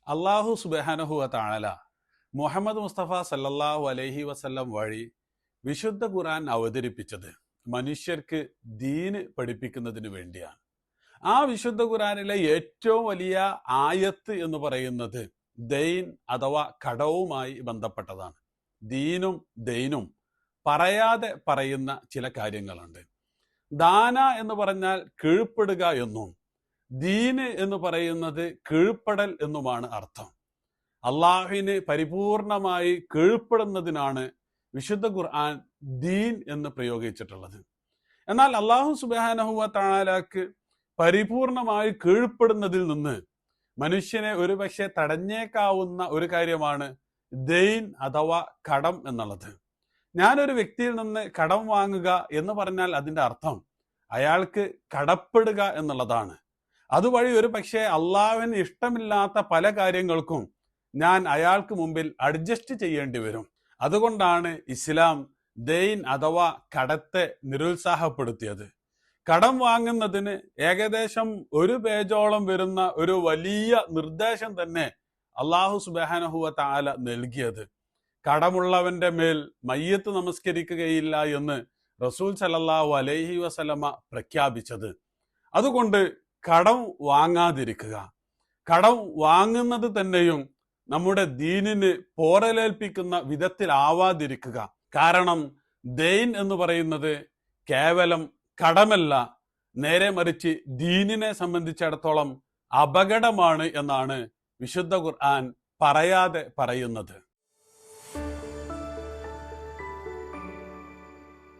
അള്ളാഹു സുബ്ഹാനഹു വ തആല മുഹമ്മദ് മുസ്തഫ സല്ലല്ലാഹു അലൈഹി വസല്ലം വഴി വിശുദ്ധ ഖുർആൻ അവതരിപ്പിച്ചത് മനുഷ്യർക്ക് ദീന് പഠിപ്പിക്കുന്നതിന് വേണ്ടിയാണ്. ആ വിശുദ്ധ ഖുർആനിലെ ഏറ്റവും വലിയ ആയത്ത് എന്ന് പറയുന്നത് ദൈൻ അഥവാ കടവുമായി ബന്ധപ്പെട്ടതാണ്. ദീനും ദൈനും പറയാതെ പറയുന്ന ചില കാര്യങ്ങളുണ്ട്. ദാന എന്ന് പറഞ്ഞാൽ കീഴ്പ്പെടുക എന്നും ദീന് എന്ന് പറയുന്നത് കീഴ്പ്പെടൽ എന്നുമാണ് അർത്ഥം. അള്ളാഹുവിന് പരിപൂർണമായി കീഴ്പ്പെടുന്നതിനാണ് വിശുദ്ധ ഖുർആൻ ദീൻ എന്ന് പ്രയോഗിച്ചിട്ടുള്ളത്. എന്നാൽ അള്ളാഹു സുബ്ഹാനഹു വ തആലക്ക് പരിപൂർണമായി കീഴ്പ്പെടുന്നതിൽ നിന്ന് മനുഷ്യനെ ഒരുപക്ഷെ തടഞ്ഞേക്കാവുന്ന ഒരു കാര്യമാണ് ദൈൻ അഥവാ കടം എന്നുള്ളത്. ഞാനൊരു വ്യക്തിയിൽ നിന്ന് കടം വാങ്ങുക എന്ന് പറഞ്ഞാൽ അതിൻ്റെ അർത്ഥം അയാൾക്ക് കടപ്പെടുക എന്നുള്ളതാണ്. അതുവഴി ഒരു പക്ഷേ അള്ളാഹുവിന് ഇഷ്ടമില്ലാത്ത പല കാര്യങ്ങൾക്കും ഞാൻ അയാൾക്ക് മുമ്പിൽ അഡ്ജസ്റ്റ് ചെയ്യേണ്ടി വരും. അതുകൊണ്ടാണ് ഇസ്ലാം ദൈൻ അഥവാ കടത്തെ നിരുത്സാഹപ്പെടുത്തിയത്. കടം വാങ്ങുന്നതിന് ഏകദേശം 1 പേജോളം വരുന്ന ഒരു വലിയ നിർദ്ദേശം തന്നെ അള്ളാഹു സുബ്ഹാനഹു വ തആല നൽകിയത്. കടമുള്ളവന്റെ മേൽ മയ്യത്ത് നമസ്കരിക്കുകയില്ല എന്ന് റസൂൽ സല്ലല്ലാഹു അലൈഹി വസല്ലമ പ്രഖ്യാപിച്ചത്. അതുകൊണ്ട് കടം വാങ്ങാതിരിക്കുക, കടം വാങ്ങുന്നത് തന്നെയും നമ്മുടെ ദീനിന് പോറലേൽപ്പിക്കുന്ന വിധത്തിലാവാതിരിക്കുക. കാരണം ദൈൻ എന്ന് പറയുന്നത് കേവലം കടമല്ല, നേരെ മറിച്ച് ദീനിനെ സംബന്ധിച്ചിടത്തോളം അപകടമാണ് എന്നാണ് വിശുദ്ധ ഖുർആൻ പറയാതെ പറയുന്നത്.